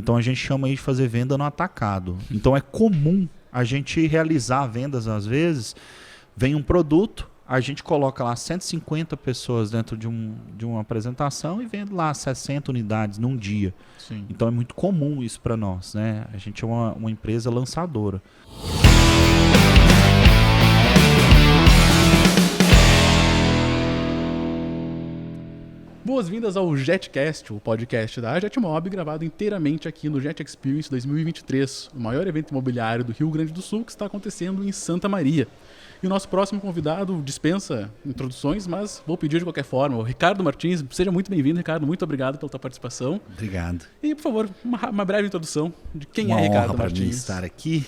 Então a gente chama aí de fazer venda no atacado. Então é comum a gente realizar vendas às vezes, vem um produto, a gente coloca lá 150 pessoas dentro de uma apresentação e vende lá 60 unidades num dia. Sim. Então é muito comum isso para nós, né? A gente é uma empresa lançadora. Boas-vindas ao JetCast, o podcast da JetMob, gravado inteiramente aqui no Jet Experience 2023, o maior evento imobiliário do Rio Grande do Sul que está acontecendo em Santa Maria. E o nosso próximo convidado dispensa introduções, mas vou pedir de qualquer forma. O Ricardo Martins, seja muito bem-vindo, Ricardo, muito obrigado pela tua participação. Obrigado. E, por favor, uma breve introdução de quem é Ricardo Martins. Martins. Mim estar aqui.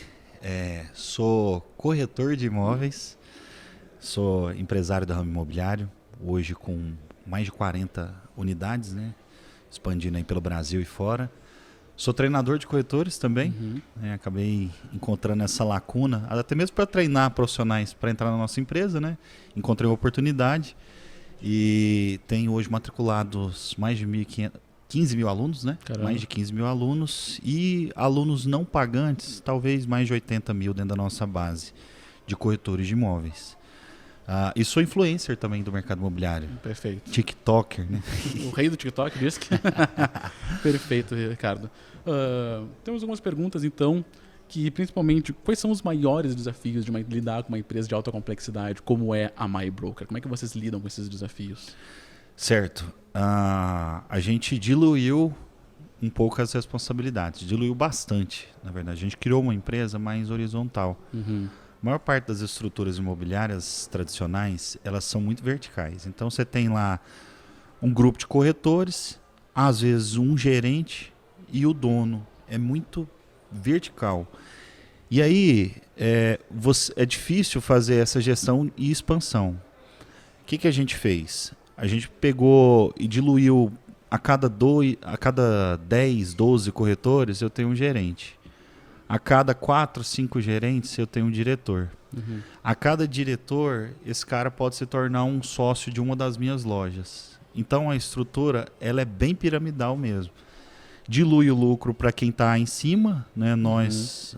Sou corretor de imóveis, sou empresário do ramo imobiliário, hoje com mais de 40 unidades, né? Expandindo aí pelo Brasil e fora. Sou treinador de corretores também, né? Acabei encontrando essa lacuna, até mesmo para treinar profissionais para entrar na nossa empresa, né? Encontrei uma oportunidade e tenho hoje matriculados mais de 15 mil alunos, né? Caramba. Mais de 15 mil alunos e alunos não pagantes, talvez mais de 80 mil dentro da nossa base de corretores de imóveis. E sou influencer também do mercado imobiliário. Perfeito. TikToker, né? O rei do TikTok disse que... Perfeito, Ricardo. Temos algumas perguntas, então, que principalmente, quais são os maiores desafios de lidar com uma empresa de alta complexidade, como é a MyBroker? Como é que vocês lidam com esses desafios? Certo. A gente diluiu um pouco as responsabilidades, diluiu bastante, na verdade. A gente criou uma empresa mais horizontal. A maior parte das estruturas imobiliárias tradicionais, elas são muito verticais. Então você tem lá um grupo de corretores, às vezes um gerente e o dono. É muito vertical. E aí é difícil fazer essa gestão e expansão. O que a gente fez? A gente pegou e diluiu a cada 10, 12 corretores, eu tenho um gerente. A cada 4, 5 gerentes, eu tenho um diretor. A cada diretor, esse cara pode se tornar um sócio de uma das minhas lojas. Então, a estrutura ela é bem piramidal mesmo. Dilui o lucro para quem está em cima, né? Nós,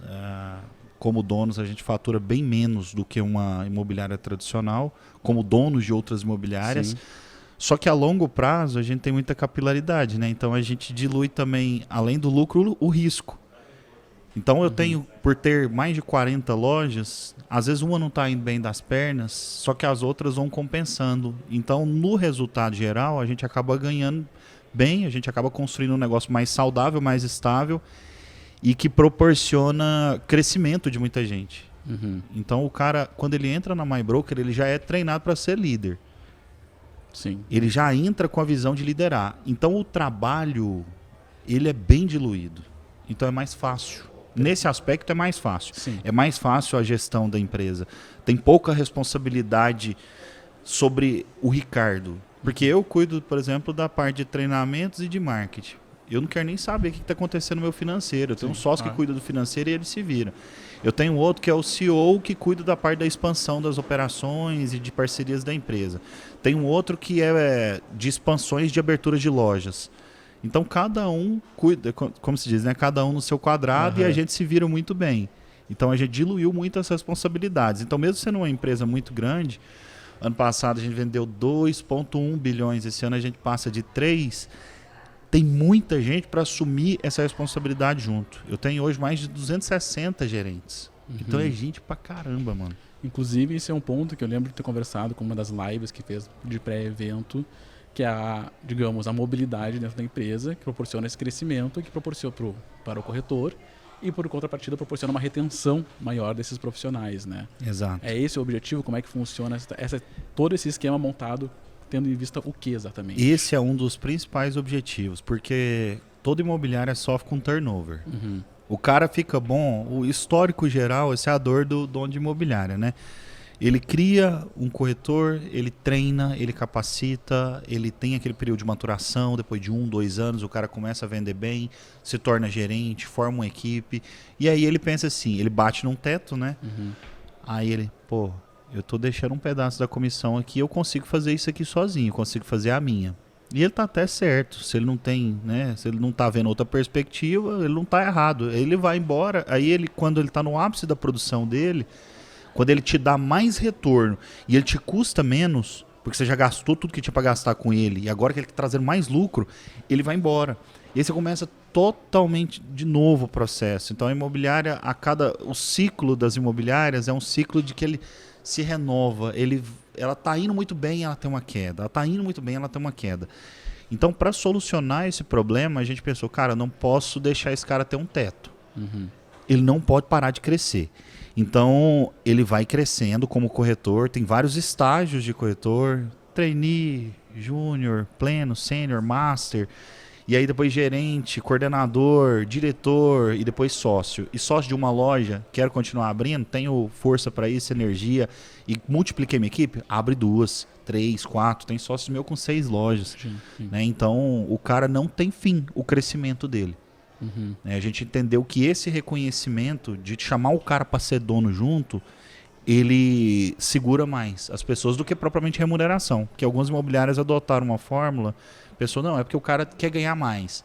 como donos, a gente fatura bem menos do que uma imobiliária tradicional, como donos de outras imobiliárias. Sim. Só que a longo prazo, a gente tem muita capilaridade, né? Então, a gente dilui também, além do lucro, o risco. Então eu tenho, por ter mais de 40 lojas, às vezes uma não está indo bem das pernas, só que as outras vão compensando. Então no resultado geral a gente acaba ganhando bem, a gente acaba construindo um negócio mais saudável, mais estável e que proporciona crescimento de muita gente. Então o cara, quando ele entra na MyBroker, ele já é treinado para ser líder. Sim. Ele já entra com a visão de liderar. Então o trabalho, ele é bem diluído. Então é mais fácil. Nesse aspecto é mais fácil. Sim. É mais fácil a gestão da empresa. Tem pouca responsabilidade sobre o Ricardo. Porque eu cuido, por exemplo, da parte de treinamentos e de marketing. Eu não quero nem saber o que está acontecendo no meu financeiro. Eu tenho um sócio que cuida do financeiro e ele se vira. Eu tenho outro que é o CEO que cuida da parte da expansão das operações e de parcerias da empresa. Tem um outro que é de expansões de abertura de lojas. Então, cada um cuida, como se diz, né? Cada um no seu quadrado e a gente se vira muito bem. Então, a gente diluiu muito as responsabilidades. Então, mesmo sendo uma empresa muito grande, ano passado a gente vendeu 2,1 bilhões, esse ano a gente passa de 3. Tem muita gente para assumir essa responsabilidade junto. Eu tenho hoje mais de 260 gerentes. Então, é gente pra caramba, mano. Inclusive, esse é um ponto que eu lembro de ter conversado com uma das lives que fez de pré-evento, que é digamos, a mobilidade dentro da empresa, que proporciona esse crescimento e que proporciona para o corretor e, por contrapartida, proporciona uma retenção maior desses profissionais, né? Exato. É esse o objetivo? Como é que funciona todo esse esquema montado, tendo em vista o que exatamente? Esse é um dos principais objetivos, porque toda imobiliária sofre com turnover. O cara fica bom, o histórico geral, essa é a dor do dono de imobiliária, né? Ele cria um corretor, ele treina, ele capacita, ele tem aquele período de maturação, depois de 1, 2 anos o cara começa a vender bem, se torna gerente, forma uma equipe, e aí ele pensa assim, ele bate num teto, né? Aí ele, eu tô deixando um pedaço da comissão aqui, eu consigo fazer isso aqui sozinho, eu consigo fazer a minha. E ele tá até certo. Se ele não tem, né? Se ele não tá vendo outra perspectiva, ele não tá errado. Ele vai embora. Aí ele, quando ele tá no ápice da produção dele, quando ele te dá mais retorno e ele te custa menos, porque você já gastou tudo que tinha para gastar com ele, e agora que ele tá trazendo mais lucro, ele vai embora. E aí você começa totalmente de novo o processo. Então a imobiliária, o ciclo das imobiliárias é um ciclo de que ele se renova. Ela tá indo muito bem, ela tem uma queda. Ela tá indo muito bem, ela tem uma queda. Então, para solucionar esse problema, a gente pensou, cara, não posso deixar esse cara ter um teto. Ele não pode parar de crescer. Então, ele vai crescendo como corretor. Tem vários estágios de corretor. Trainee, júnior, pleno, sênior, master. E aí depois gerente, coordenador, diretor e depois sócio. E sócio de uma loja, quero continuar abrindo, tenho força para isso, energia. E multipliquei minha equipe, abre 2, 3, 4. Tem sócios meu com 6 lojas. Sim. Né? Então, o cara não tem fim, o crescimento dele. A gente entendeu que esse reconhecimento de chamar o cara para ser dono junto, ele segura mais as pessoas do que propriamente remuneração. Porque algumas imobiliárias adotaram uma fórmula, a pessoa, não, é porque o cara quer ganhar mais.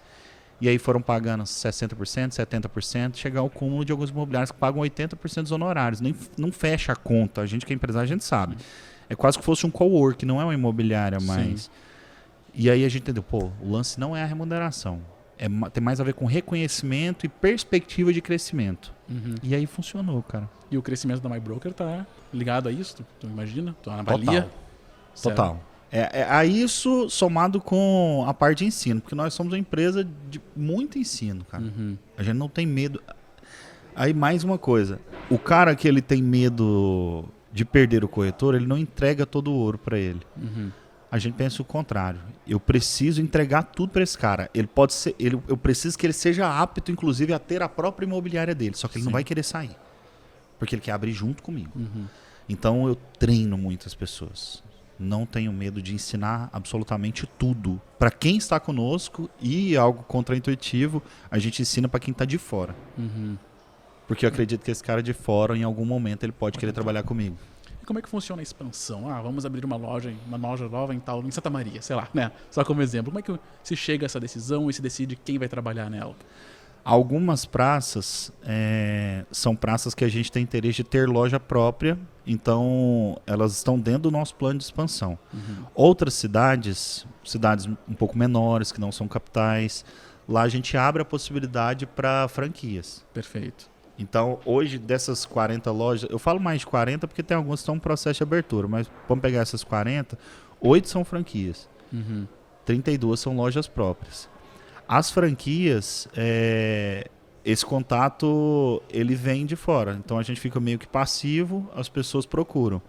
E aí foram pagando 60%, 70%, chegar ao cúmulo de alguns imobiliários que pagam 80% dos honorários. Não fecha a conta. A gente que é empresário, a gente sabe. É quase que fosse um cowork, não é uma imobiliária mais. Sim. E aí a gente entendeu, o lance não é a remuneração. Tem mais a ver com reconhecimento e perspectiva de crescimento. E aí funcionou, cara. E o crescimento da MyBroker tá ligado a isso? Tu imagina? Tu avalia? Total. A isso somado com a parte de ensino, porque nós somos uma empresa de muito ensino, cara. A gente não tem medo. Aí mais uma coisa, o cara que ele tem medo de perder o corretor, ele não entrega todo o ouro para ele. A gente pensa o contrário. Eu preciso entregar tudo para esse cara. Ele pode ser, eu preciso que ele seja apto, inclusive, a ter a própria imobiliária dele. Só que ele não vai querer sair, porque ele quer abrir junto comigo. Então eu treino muitas pessoas. Não tenho medo de ensinar absolutamente tudo. Para quem está conosco, e algo contraintuitivo, a gente ensina para quem está de fora. Porque eu acredito que esse cara de fora, em algum momento, ele pode querer trabalhar comigo. E como é que funciona a expansão? Vamos abrir uma loja nova em Santa Maria, sei lá, né? Só como exemplo. Como é que se chega a essa decisão e se decide quem vai trabalhar nela? Algumas praças são praças que a gente tem interesse de ter loja própria, então elas estão dentro do nosso plano de expansão. Outras cidades um pouco menores, que não são capitais, lá a gente abre a possibilidade para franquias. Perfeito. Então, hoje, dessas 40 lojas, eu falo mais de 40 porque tem algumas que estão em processo de abertura, mas vamos pegar essas 40, 8 são franquias, 32 são lojas próprias. As franquias, esse contato, ele vem de fora. Então, a gente fica meio que passivo, as pessoas procuram.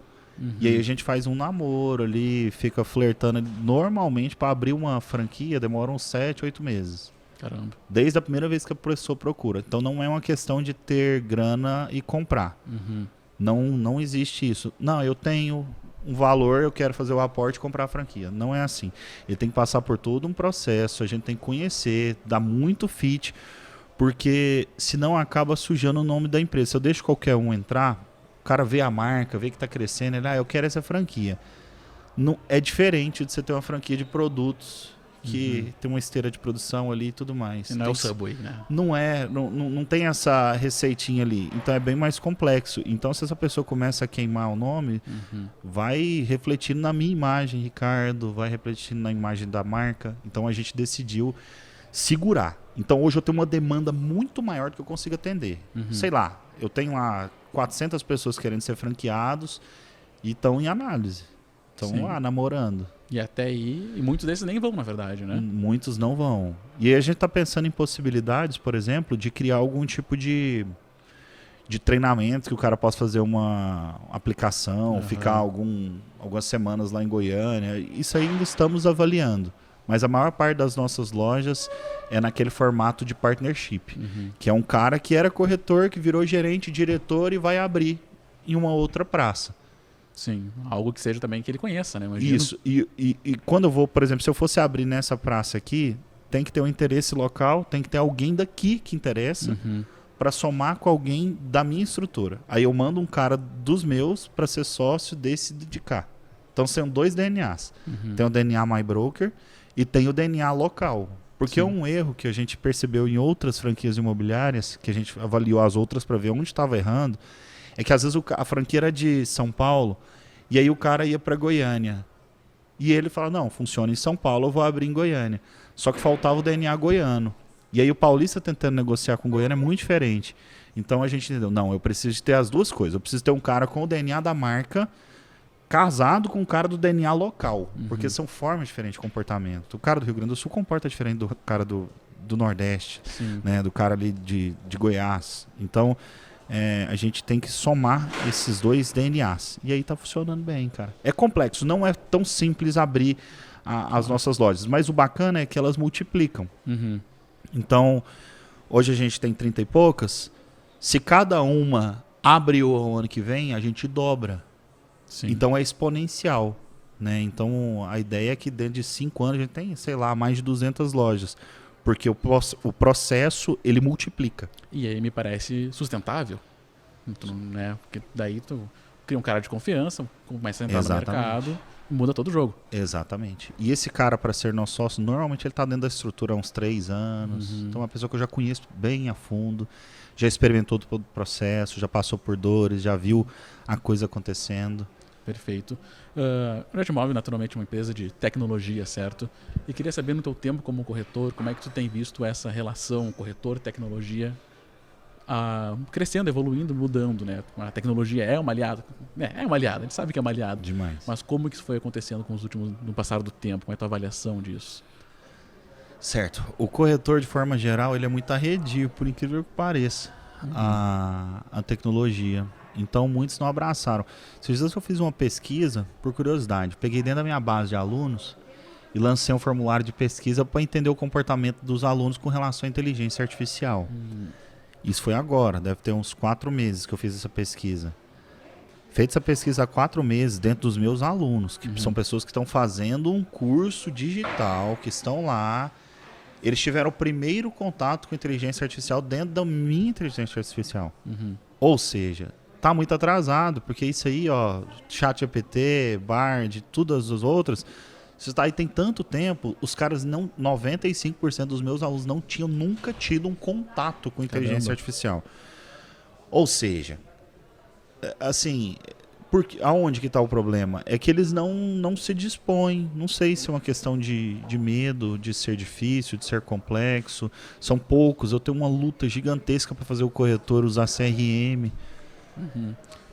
E aí a gente faz um namoro ali, fica flertando. Normalmente, para abrir uma franquia, demora uns 7, 8 meses. Caramba. Desde a primeira vez que a pessoa procura. Então, não é uma questão de ter grana e comprar. Não existe isso. Não, eu tenho um valor, eu quero fazer o aporte e comprar a franquia. Não é assim. Ele tem que passar por todo um processo, a gente tem que conhecer, dar muito fit, porque senão acaba sujando o nome da empresa. Se eu deixo qualquer um entrar, o cara vê a marca, vê que está crescendo, ele, eu quero essa franquia. Não, é diferente de você ter uma franquia de produtos que tem uma esteira de produção ali e tudo mais. E não é o Subway, né? Não tem essa receitinha ali. Então é bem mais complexo. Então se essa pessoa começa a queimar o nome, vai refletindo na minha imagem, Ricardo, vai refletindo na imagem da marca. Então a gente decidiu segurar. Então hoje eu tenho uma demanda muito maior do que eu consigo atender. Sei lá, eu tenho lá 400 pessoas querendo ser franqueados e estão em análise. Estão lá namorando. E até aí, e muitos desses nem vão, na verdade, né? Muitos não vão. E aí a gente está pensando em possibilidades, por exemplo, de criar algum tipo de treinamento que o cara possa fazer uma aplicação, ficar algumas semanas lá em Goiânia. Isso ainda estamos avaliando. Mas a maior parte das nossas lojas é naquele formato de partnership, que é um cara que era corretor, que virou gerente, diretor e vai abrir em uma outra praça. Sim, algo que seja também que ele conheça, né? Imagino. Isso, e quando eu vou, por exemplo, se eu fosse abrir nessa praça aqui, tem que ter um interesse local, tem que ter alguém daqui que interessa para somar com alguém da minha estrutura. Aí eu mando um cara dos meus para ser sócio desse de cá. Então são 2 DNAs. Tem o DNA MyBroker e tem o DNA local. Porque Sim. um erro que a gente percebeu em outras franquias imobiliárias, que a gente avaliou as outras para ver onde estava errando, é que às vezes a franquia era de São Paulo e aí o cara ia para Goiânia. E ele fala, não, funciona em São Paulo, eu vou abrir em Goiânia. Só que faltava o DNA goiano. E aí o paulista tentando negociar com o goiano é muito diferente. Então a gente entendeu, não, eu preciso ter as duas coisas. Eu preciso ter um cara com o DNA da marca casado com o cara do DNA local. Porque são formas diferentes de comportamento. O cara do Rio Grande do Sul comporta diferente do cara do Nordeste, né, do cara ali de Goiás. Então a gente tem que somar esses dois DNAs. E aí tá funcionando bem, cara. É complexo, não é tão simples abrir as nossas lojas. Mas o bacana é que elas multiplicam. Então, hoje a gente tem 30 e poucas. Se cada uma abre o ano que vem, a gente dobra. Sim. Então é exponencial, né? Então a ideia é que dentro de 5 anos a gente tem, sei lá, mais de 200 lojas. Porque o processo, ele multiplica. E aí me parece sustentável, né? Porque daí tu cria um cara de confiança, começa a entrar no mercado, muda todo o jogo. Exatamente. E esse cara, para ser nosso sócio, normalmente ele está dentro da estrutura há uns 3 anos. Então é uma pessoa que eu já conheço bem a fundo, já experimentou todo o processo, já passou por dores, já viu a coisa acontecendo. Perfeito. A Jetmob, naturalmente, é uma empresa de tecnologia, certo? E queria saber, no teu tempo como corretor, como é que tu tem visto essa relação corretor-tecnologia crescendo, evoluindo, mudando, né? A tecnologia é uma aliada. É uma aliada, a gente sabe que é uma aliada. Demais. Mas como que isso foi acontecendo no passar do tempo? Qual é a tua avaliação disso? Certo. O corretor, de forma geral, ele é muito arredio, por incrível que pareça, a tecnologia. Então, muitos não abraçaram. Esses dias eu fiz uma pesquisa, por curiosidade. Peguei dentro da minha base de alunos e lancei um formulário de pesquisa para entender o comportamento dos alunos com relação à inteligência artificial. Isso foi agora, deve ter uns 4 meses que eu fiz essa pesquisa. Feita essa pesquisa há 4 meses dentro dos meus alunos, que são pessoas que estão fazendo um curso digital, que estão lá. Eles tiveram o primeiro contato com inteligência artificial dentro da minha inteligência artificial. Ou seja, tá muito atrasado, porque isso aí, ó, ChatGPT, Bard, todas as outras, você está aí tem tanto tempo, os caras 95% dos meus alunos não tinham nunca tido um contato com inteligência artificial. Ou seja, assim, aonde que está o problema? É que eles não se dispõem. Não sei se é uma questão de medo, de ser difícil, de ser complexo. São poucos. Eu tenho uma luta gigantesca para fazer o corretor usar CRM,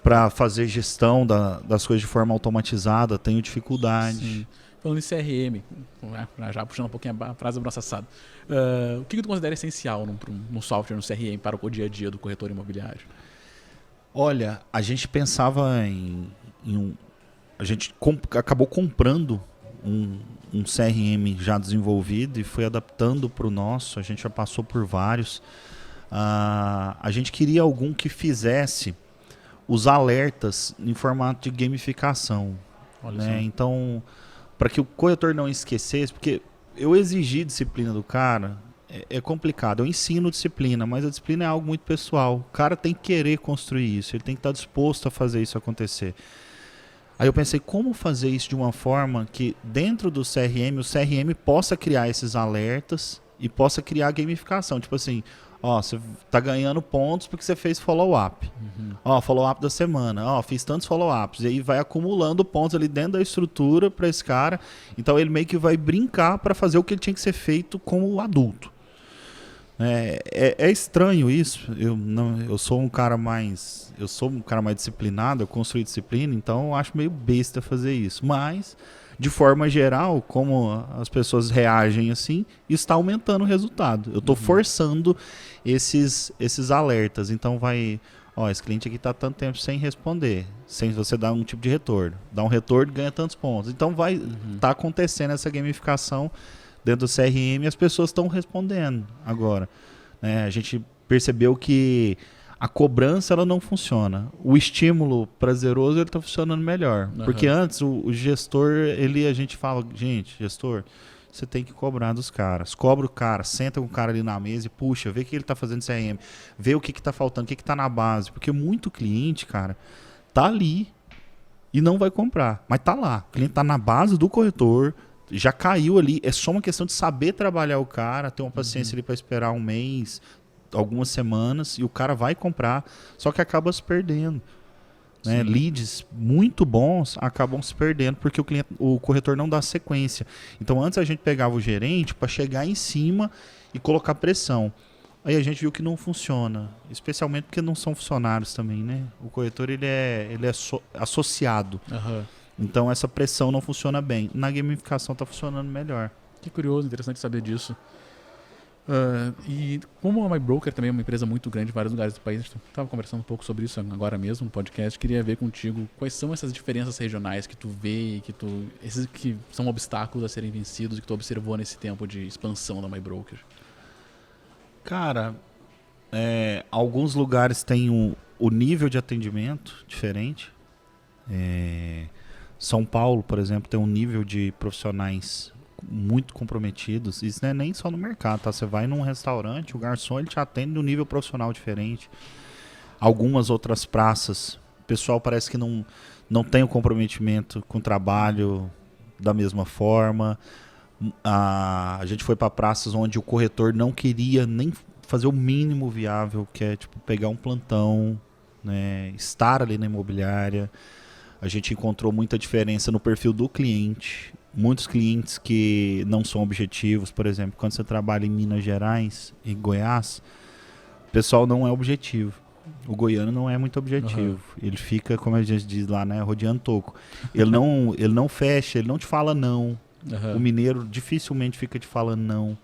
para fazer gestão das coisas de forma automatizada. Tenho dificuldade. Sim. Falando em CRM, já puxando um pouquinho a frase abraçada, o que tu considera essencial num software, no CRM, para o dia a dia do corretor imobiliário? Olha, a gente pensava a gente acabou comprando um CRM já desenvolvido e foi adaptando para o nosso. A gente já passou por vários. A gente queria algum que fizesse os alertas em formato de gamificação. Né? Então, para que o corretor não esquecesse, porque eu exigi disciplina do cara, é complicado. Eu ensino disciplina, mas a disciplina é algo muito pessoal. O cara tem que querer construir isso, ele tem que estar disposto a fazer isso acontecer. Aí eu pensei, como fazer isso de uma forma que dentro do CRM, o CRM possa criar esses alertas e possa criar gamificação. Tipo assim, ó, você tá ganhando pontos porque você fez follow-up. Ó, follow-up da semana. Ó, fiz tantos follow-ups. E aí vai acumulando pontos ali dentro da estrutura para esse cara. Então ele meio que vai brincar para fazer o que ele tinha que ser feito como adulto. É estranho isso. Eu sou um cara mais disciplinado, eu construí disciplina, então eu acho meio besta fazer isso. Mas, de forma geral, como as pessoas reagem assim, isso está aumentando o resultado. Eu estou forçando esses alertas. Então esse cliente aqui está tanto tempo sem responder, sem você dar um tipo de retorno. Dá um retorno, ganha tantos pontos. Então vai tá acontecendo essa gamificação dentro do CRM e as pessoas estão respondendo agora. A gente percebeu que a cobrança ela não funciona. O estímulo prazeroso está funcionando melhor. Porque antes o gestor, a gente fala, gestor, você tem que cobrar dos caras. Cobra o cara, senta com o cara ali na mesa e puxa, vê o que ele está fazendo no CRM, vê o que está faltando, o que está na base. Porque muito cliente, cara, tá ali e não vai comprar. Mas tá lá. O cliente tá na base do corretor, já caiu ali. É só uma questão de saber trabalhar o cara, ter uma paciência ali para esperar um mês, algumas semanas, e o cara vai comprar, só que acaba se perdendo. Né? Leads muito bons acabam se perdendo porque o corretor não dá sequência. Então antes a gente pegava o gerente para chegar em cima e colocar pressão. Aí a gente viu que não funciona, especialmente porque não são funcionários também, né? O corretor ele é associado. Então essa pressão não funciona bem. Na gamificação está funcionando melhor. Que curioso, interessante saber disso. E como a MyBroker também é uma empresa muito grande em vários lugares do país, a gente estava conversando um pouco sobre isso agora mesmo no podcast, queria ver contigo quais são essas diferenças regionais que tu vê, esses que são obstáculos a serem vencidos e que tu observou nesse tempo de expansão da MyBroker. Cara, alguns lugares têm o nível de atendimento diferente. São Paulo, por exemplo, tem um nível de profissionais muito comprometidos. Isso não é nem só no mercado, tá? Você vai num restaurante, o garçom ele te atende num nível profissional diferente. Algumas outras praças, o pessoal parece que não tem o comprometimento com o trabalho da mesma forma. A gente foi para praças onde o corretor não queria nem fazer o mínimo viável, que é tipo pegar um plantão, né, estar ali na imobiliária. A gente encontrou muita diferença no perfil do cliente. Muitos clientes que não são objetivos, por exemplo, quando você trabalha em Minas Gerais, em Goiás, o pessoal não é objetivo. O goiano não é muito objetivo. Ele fica, como a gente diz lá, né, rodeando toco. Ele não fecha, ele não te fala não. O mineiro dificilmente fica te falando não.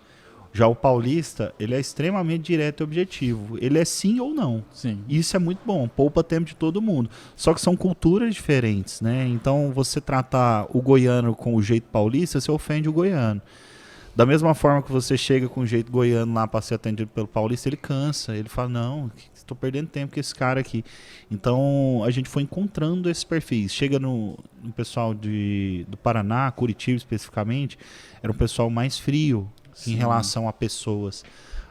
Já o paulista, ele é extremamente direto e objetivo. Ele é sim ou não. Sim. Isso é muito bom, poupa tempo de todo mundo. Só que são culturas diferentes, né? Então, você tratar o goiano com o jeito paulista, você ofende o goiano. Da mesma forma que você chega com o jeito goiano lá para ser atendido pelo paulista, ele cansa. Ele fala, não, estou perdendo tempo com esse cara aqui. Então, a gente foi encontrando esses perfis. Chega no pessoal do Paraná, Curitiba especificamente, era um pessoal mais frio. Sim. Em relação a pessoas.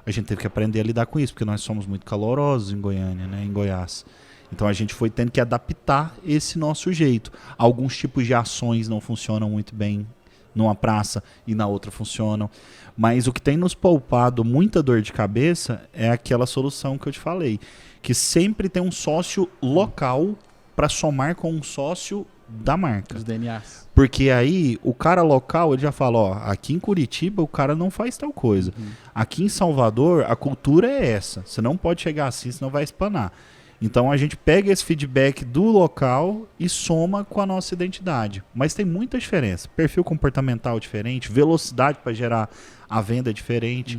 A gente teve que aprender a lidar com isso, porque nós somos muito calorosos em Goiânia, né, em Goiás. Então a gente foi tendo que adaptar esse nosso jeito. Alguns tipos de ações não funcionam muito bem numa praça e na outra funcionam. Mas o que tem nos poupado muita dor de cabeça é aquela solução que eu te falei, que sempre tem um sócio local para somar com um sócio da marca. Os DNAs. Porque aí o cara local ele já fala, ó, aqui em Curitiba o cara não faz tal coisa. Aqui em Salvador a cultura é essa. Você não pode chegar assim, senão vai espanar. Então a gente pega esse feedback do local e soma com a nossa identidade. Mas tem muita diferença. Perfil comportamental diferente, velocidade para gerar a venda é diferente,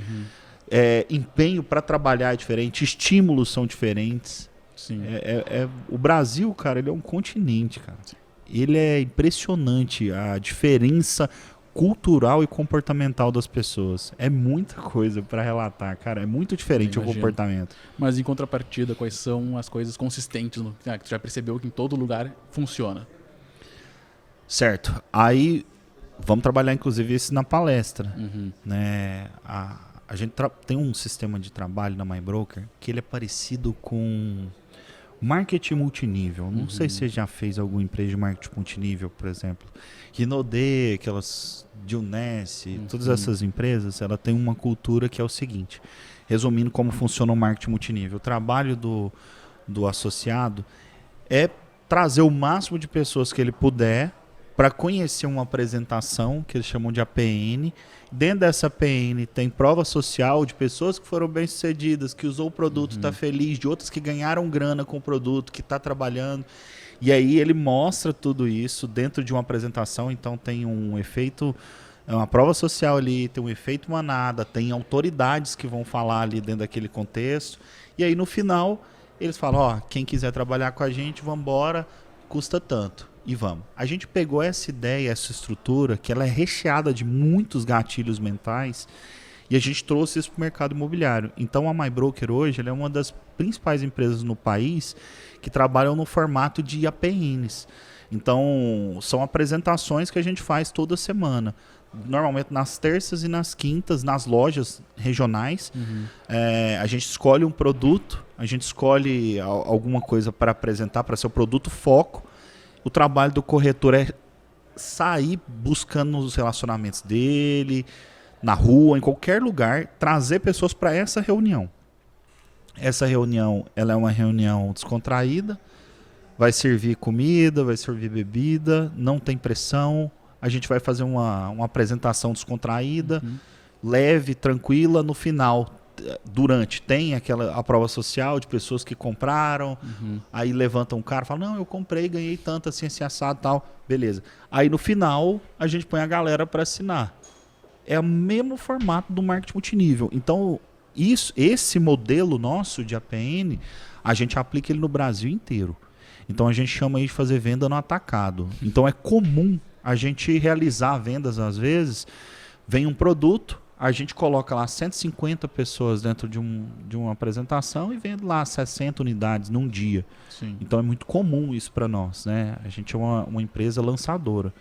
empenho para trabalhar é diferente, estímulos são diferentes. Sim. O Brasil, cara, ele é um continente, cara. Ele é impressionante a diferença cultural e comportamental das pessoas. É muita coisa para relatar, cara. É muito diferente o comportamento. Mas em contrapartida, quais são as coisas consistentes que tu já percebeu que em todo lugar funciona? Certo. Aí vamos trabalhar inclusive isso na palestra. Né? A gente tem um sistema de trabalho na MyBroker que ele é parecido com marketing multinível. Não sei se você já fez alguma empresa de marketing multinível, por exemplo. Rinode, aquelas Dioness, todas essas empresas, ela tem uma cultura que é o seguinte. Resumindo como funciona o marketing multinível. O trabalho do associado é trazer o máximo de pessoas que ele puder para conhecer uma apresentação que eles chamam de APN. Dentro dessa APN tem prova social de pessoas que foram bem-sucedidas, que usou o produto, está feliz, de outras que ganharam grana com o produto, que está trabalhando. E aí ele mostra tudo isso dentro de uma apresentação, então tem um efeito, uma prova social ali, tem um efeito manada, tem autoridades que vão falar ali dentro daquele contexto. E aí no final eles falam, ó, quem quiser trabalhar com a gente, vamos embora, custa tanto. E vamos. A gente pegou essa ideia, essa estrutura, que ela é recheada de muitos gatilhos mentais, e a gente trouxe isso para o mercado imobiliário. Então a MyBroker hoje ela é uma das principais empresas no país que trabalham no formato de APNs. Então são apresentações que a gente faz toda semana. Normalmente nas terças e nas quintas, nas lojas regionais. A gente escolhe um produto, a gente escolhe alguma coisa para apresentar, para ser o produto foco. O trabalho do corretor é sair buscando os relacionamentos dele, na rua, em qualquer lugar, trazer pessoas para essa reunião. Essa reunião, ela é uma reunião descontraída, vai servir comida, vai servir bebida, não tem pressão, a gente vai fazer uma apresentação descontraída, leve, tranquila, no final, durante, tem a prova social de pessoas que compraram, aí levanta um cara e fala, não, eu comprei, ganhei tanto, assim, assado e tal, beleza. Aí no final, a gente põe a galera para assinar. É o mesmo formato do marketing multinível. Então, esse modelo nosso de APN, a gente aplica ele no Brasil inteiro. Então a gente chama aí de fazer venda no atacado. Então é comum a gente realizar vendas às vezes, vem um produto, a gente coloca lá 150 pessoas dentro de uma apresentação e vende lá 60 unidades num dia. Sim. Então é muito comum isso para nós, né? A gente é uma empresa lançadora.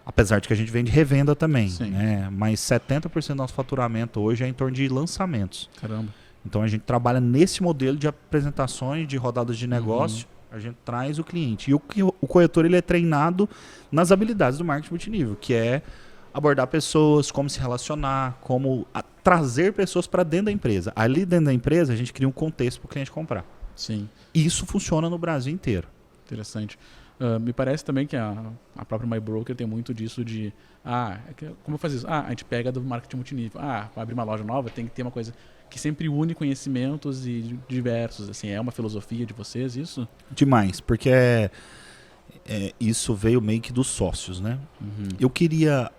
Apesar de que a gente vende revenda também, né? Mas 70% do nosso faturamento hoje é em torno de lançamentos. Caramba. Então a gente trabalha nesse modelo de apresentações, de rodadas de negócio, a gente traz o cliente. E o corretor ele é treinado nas habilidades do marketing multinível, que é abordar pessoas, como se relacionar, como trazer pessoas para dentro da empresa. Ali dentro da empresa a gente cria um contexto para o cliente comprar. Sim. E isso funciona no Brasil inteiro. Interessante. Me parece também que a própria MyBroker tem muito disso de... como eu faço isso? A gente pega do marketing multinível. Para abrir uma loja nova tem que ter uma coisa que sempre une conhecimentos e diversos. Assim, é uma filosofia de vocês isso? Demais, porque isso veio meio que dos sócios, né?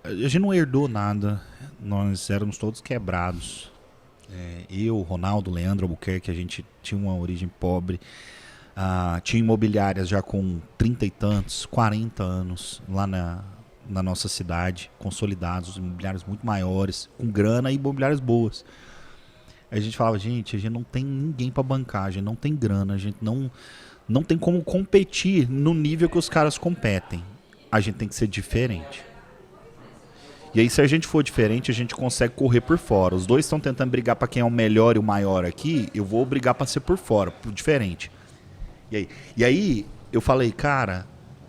A gente não herdou nada, nós éramos todos quebrados. Eu, Ronaldo, Leandro Albuquerque, a gente tinha uma origem pobre. Tinha imobiliárias já com 30 e tantos, 40 anos lá na nossa cidade, consolidados, imobiliários muito maiores, com grana e imobiliárias boas. Aí a gente falava, gente, a gente não tem ninguém para bancar, a gente não tem grana, a gente não tem como competir no nível que os caras competem. A gente tem que ser diferente. E aí, se a gente for diferente, a gente consegue correr por fora. Os dois estão tentando brigar para quem é o melhor e o maior aqui, eu vou brigar para ser por fora, por diferente. E aí eu falei, cara,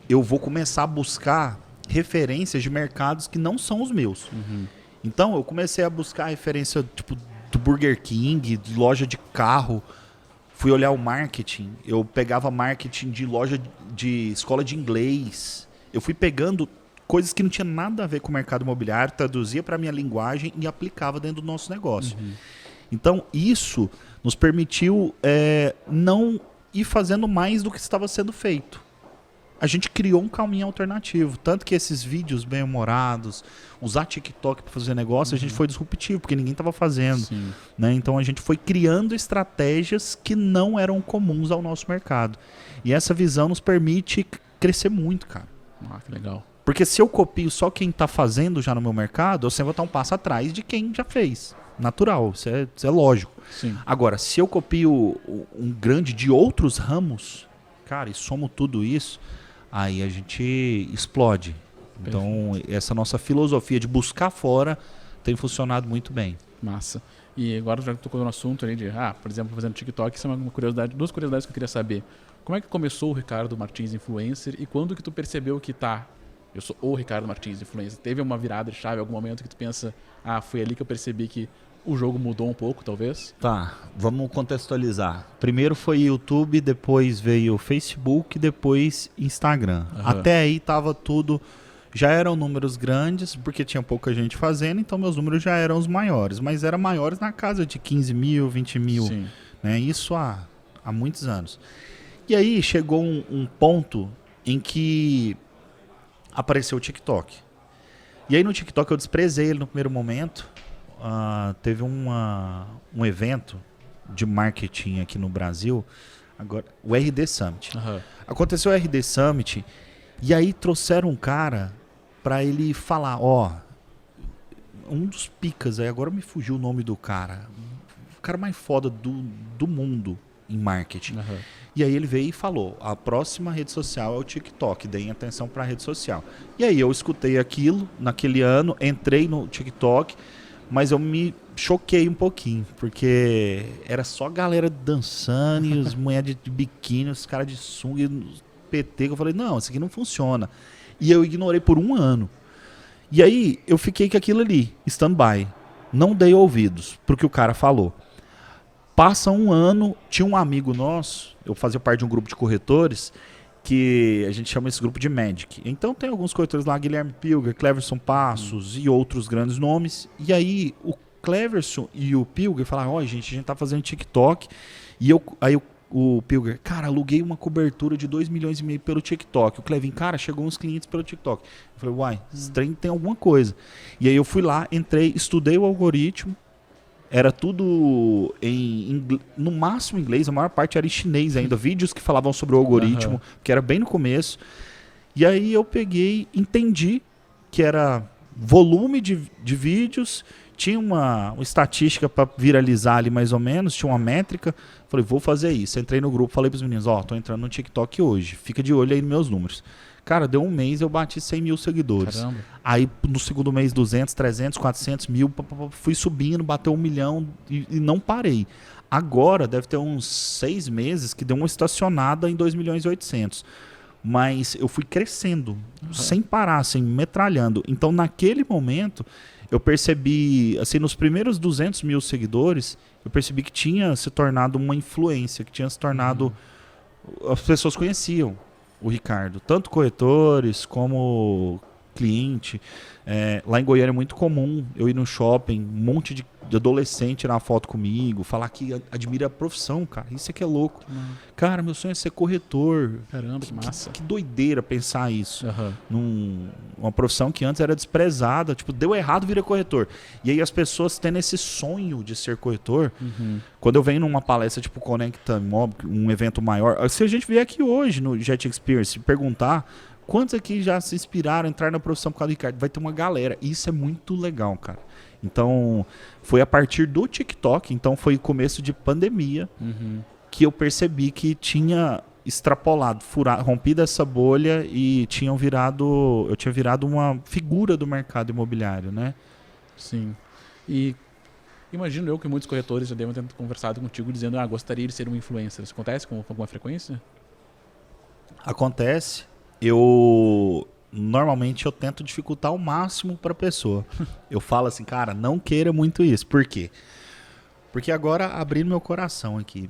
eu vou começar a buscar referências de mercados que não são os meus. Então eu comecei a buscar referência tipo do Burger King, de loja de carro. Fui olhar o marketing. Eu pegava marketing de loja de escola de inglês. Eu fui pegando coisas que não tinha nada a ver com o mercado imobiliário, traduzia para a minha linguagem e aplicava dentro do nosso negócio. Então isso nos permitiu não ir fazendo mais do que estava sendo feito. A gente criou um caminho alternativo. Tanto que esses vídeos bem-humorados, usar TikTok para fazer negócio, a gente foi disruptivo, porque ninguém estava fazendo. Né? Então a gente foi criando estratégias que não eram comuns ao nosso mercado. E essa visão nos permite crescer muito, cara. Que legal. Porque se eu copio só quem está fazendo já no meu mercado, eu sempre vou estar um passo atrás de quem já fez. Natural, isso é lógico. Sim. Agora, se eu copio um grande de outros ramos, cara, e somo tudo isso, aí a gente explode. Então, essa nossa filosofia de buscar fora tem funcionado muito bem. Massa. E agora já tocou no assunto ali de, por exemplo, fazendo TikTok, isso é uma curiosidade, duas curiosidades que eu queria saber. Como é que começou o Ricardo Martins Influencer e quando que tu percebeu que eu sou o Ricardo Martins Influencer? Teve uma virada de chave, algum momento que tu pensa, foi ali que eu percebi que o jogo mudou um pouco, talvez? Tá, vamos contextualizar. Primeiro foi YouTube, depois veio Facebook, depois Instagram. Até aí tava tudo... Já eram números grandes, porque tinha pouca gente fazendo, então meus números já eram os maiores. Mas eram maiores na casa de 15 mil, 20 mil. Sim. Né? Isso há muitos anos. E aí chegou um ponto em que apareceu o TikTok. E aí no TikTok eu desprezei ele no primeiro momento. Teve um evento de marketing aqui no Brasil, agora, o RD Summit. Aconteceu o RD Summit e aí trouxeram um cara para ele falar, um dos picas, aí agora me fugiu o nome do cara, o cara mais foda do mundo em marketing. E aí ele veio e falou, a próxima rede social é o TikTok, deem atenção para a rede social. E aí eu escutei aquilo naquele ano, entrei no TikTok, mas eu me choquei um pouquinho, porque era só galera dançando e as mulheres de biquíni, os caras de sunga, PT, que eu falei, não, isso aqui não funciona. E eu ignorei por 1 ano. E aí eu fiquei com aquilo ali, stand-by. Não dei ouvidos pro que o cara falou. Passa 1 ano, tinha um amigo nosso, eu fazia parte de um grupo de corretores, que a gente chama esse grupo de Magic. Então tem alguns corretores lá, Guilherme Pilger, Cleverson Passos e outros grandes nomes. E aí o Cleverson e o Pilger falaram, ó, gente, a gente tá fazendo TikTok. E aí o Pilger, cara, aluguei uma cobertura de 2,5 milhões pelo TikTok. O Clevin, cara, chegou uns clientes pelo TikTok. Eu falei, uai, esse trem tem alguma coisa. E aí eu fui lá, entrei, estudei o algoritmo. Era tudo no máximo em inglês, a maior parte era em chinês ainda. Vídeos que falavam sobre o algoritmo, que era bem no começo. E aí eu peguei, entendi que era volume de vídeos, tinha uma estatística para viralizar ali mais ou menos, tinha uma métrica. Falei, vou fazer isso. Entrei no grupo, falei para os meninos, ó, tô entrando no TikTok hoje, fica de olho aí nos meus números. Cara, deu 1 mês, eu bati 100 mil seguidores. Caramba. Aí, no segundo mês, 200, 300, 400 mil, fui subindo, bateu 1 milhão e não parei. Agora, deve ter uns 6 meses que deu uma estacionada em 2 milhões e 800. Mas eu fui crescendo, sem parar, assim, metralhando. Então, naquele momento, eu percebi, assim, nos primeiros 200 mil seguidores, eu percebi que tinha se tornado uma influência, que tinha se tornado... As pessoas conheciam o Ricardo, tanto corretores como cliente. Lá em Goiânia é muito comum eu ir no shopping, um monte de adolescente tirar uma foto comigo, falar que admira a profissão, cara. Isso é que é louco. Cara, meu sonho é ser corretor. Caramba, que massa. Que doideira pensar isso. Uma profissão que antes era desprezada, tipo, deu errado, vira corretor. E aí as pessoas tendo esse sonho de ser corretor, quando eu venho numa palestra tipo Conecta Mob, um evento maior, se a gente vier aqui hoje no Jet Experience e perguntar quantos aqui já se inspiraram a entrar na profissão por causa do Ricardo, vai ter uma galera. Isso é muito legal, cara. Então, foi a partir do TikTok, então foi começo de pandemia, que eu percebi que tinha extrapolado, rompido essa bolha e eu tinha virado uma figura do mercado imobiliário, né? Sim. E imagino eu que muitos corretores já devem ter conversado contigo dizendo, gostaria de ser um influencer. Isso acontece com alguma frequência? Acontece. Normalmente eu tento dificultar ao máximo para a pessoa. Eu falo assim, cara, não queira muito isso. Por quê? Porque agora, abrindo meu coração aqui,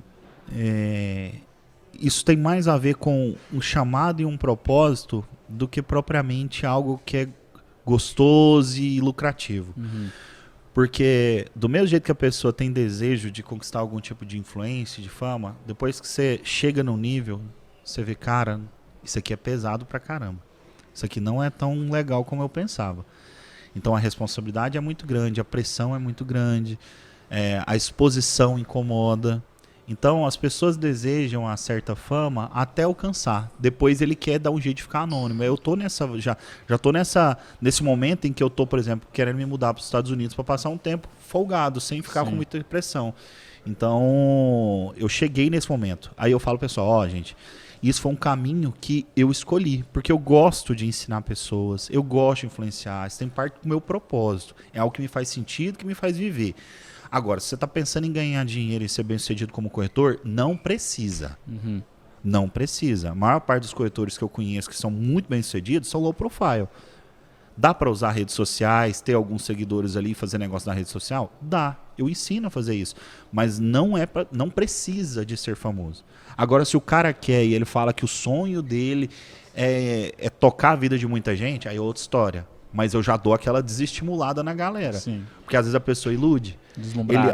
isso tem mais a ver com um chamado e um propósito do que propriamente algo que é gostoso e lucrativo. Porque do mesmo jeito que a pessoa tem desejo de conquistar algum tipo de influência, de fama, depois que você chega no nível, você vê, cara, isso aqui é pesado pra caramba. Isso aqui não é tão legal como eu pensava. Então a responsabilidade é muito grande, a pressão é muito grande, a exposição incomoda. Então as pessoas desejam a certa fama até alcançar. Depois ele quer dar um jeito de ficar anônimo. Eu tô tô nesse momento em que eu tô, por exemplo, querendo me mudar para os Estados Unidos para passar um tempo folgado, sem ficar com muita pressão. Então eu cheguei nesse momento. Aí eu falo, pessoal, gente, isso foi um caminho que eu escolhi, porque eu gosto de ensinar pessoas, eu gosto de influenciar, isso tem parte do meu propósito, é algo que me faz sentido, que me faz viver. Agora, se você está pensando em ganhar dinheiro e ser bem-sucedido como corretor, não precisa. Não precisa. A maior parte dos corretores que eu conheço que são muito bem-sucedidos são low profile. Dá para usar redes sociais, ter alguns seguidores ali e fazer negócio na rede social? Dá. Eu ensino a fazer isso. Mas não precisa de ser famoso. Agora, se o cara quer e ele fala que o sonho dele é tocar a vida de muita gente, aí é outra história. Mas eu já dou aquela desestimulada na galera. Sim. Porque às vezes a pessoa ilude.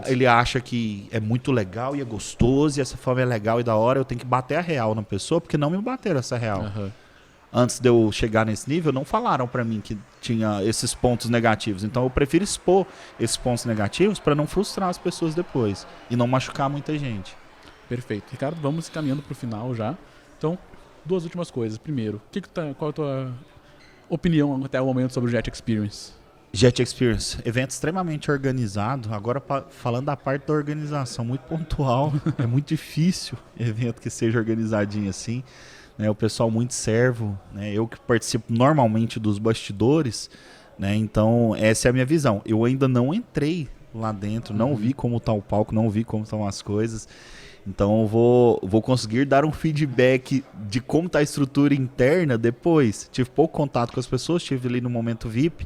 Ele acha que é muito legal e é gostoso, e essa fama é legal e da hora, eu tenho que bater a real na pessoa, porque não me bateram essa real. Antes de eu chegar nesse nível, não falaram pra mim que tinha esses pontos negativos. Então eu prefiro expor esses pontos negativos para não frustrar as pessoas depois e não machucar muita gente. Perfeito. Ricardo, vamos caminhando pro final já. Então, 2 últimas coisas. Primeiro, qual é a tua opinião até o momento sobre o Jet Experience? Jet Experience, evento extremamente organizado. Agora, falando da parte da organização, muito pontual. É muito difícil evento que seja organizadinho assim. O pessoal muito servo, né? Eu que participo normalmente dos bastidores, né? Então essa é a minha visão. Eu ainda não entrei lá dentro, não vi como está o palco, não vi como estão as coisas. Então eu vou conseguir dar um feedback de como está a estrutura interna depois. Tive pouco contato com as pessoas, estive ali no momento VIP,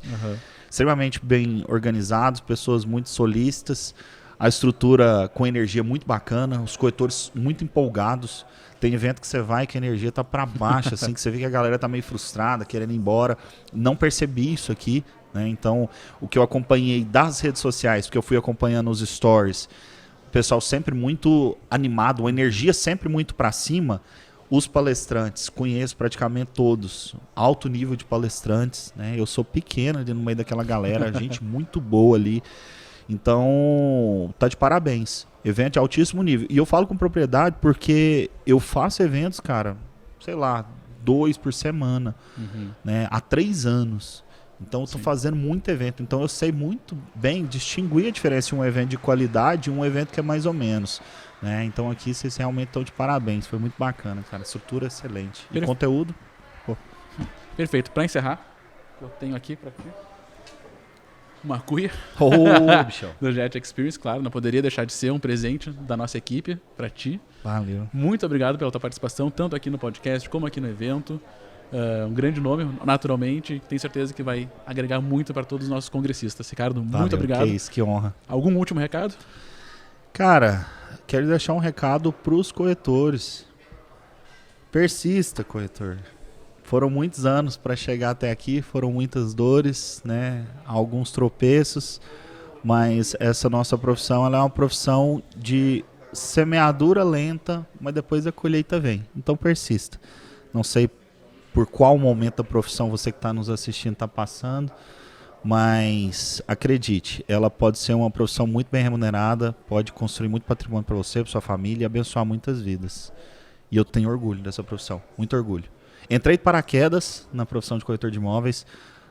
extremamente bem organizados, pessoas muito solistas, a estrutura com energia muito bacana, os corretores muito empolgados. Tem evento que você vai que a energia tá para baixo, assim, que você vê que a galera tá meio frustrada, querendo ir embora. Não percebi isso aqui, né? Então, o que eu acompanhei das redes sociais, porque eu fui acompanhando os stories, o pessoal sempre muito animado, uma energia sempre muito para cima. Os palestrantes, conheço praticamente todos, alto nível de palestrantes, né? Eu sou pequeno ali no meio daquela galera, gente muito boa ali. Então, tá de parabéns. Evento de altíssimo nível. E eu falo com propriedade porque eu faço eventos, cara, sei lá, 2 por semana, né? Há 3 anos. Então, eu tô fazendo muito evento. Então, eu sei muito bem distinguir a diferença de um evento de qualidade e um evento que é mais ou menos. Né? Então, aqui vocês realmente estão de parabéns. Foi muito bacana, cara. Estrutura excelente. E conteúdo? Pô. Perfeito. Para encerrar, eu tenho aqui para uma cuia do Jet Experience, claro, não poderia deixar de ser um presente da nossa equipe para ti. Valeu. Muito obrigado pela tua participação, tanto aqui no podcast como aqui no evento. Um grande nome, naturalmente, tenho certeza que vai agregar muito para todos os nossos congressistas. Ricardo, muito obrigado. Que isso, que honra. Algum último recado? Cara, quero deixar um recado para os corretores. Persista, corretor. Foram muitos anos para chegar até aqui, foram muitas dores, né? Alguns tropeços, mas essa nossa profissão ela é uma profissão de semeadura lenta, mas depois a colheita vem. Então persista. Não sei por qual momento da profissão você que está nos assistindo está passando, mas acredite, ela pode ser uma profissão muito bem remunerada, pode construir muito patrimônio para você, para sua família e abençoar muitas vidas. E eu tenho orgulho dessa profissão, muito orgulho. Entrei de paraquedas na profissão de corretor de imóveis,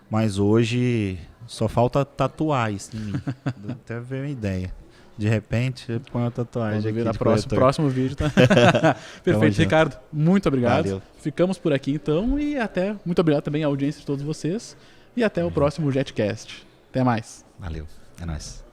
mas hoje só falta tatuar isso em mim. Até ver uma ideia. De repente, eu ponho uma tatuagem aqui no próximo vídeo. Tá? Perfeito, Ricardo. Muito obrigado. Valeu. Ficamos por aqui então e até. Muito obrigado também à audiência de todos vocês. E até o próximo JetCast. Até mais. Valeu. É nóis.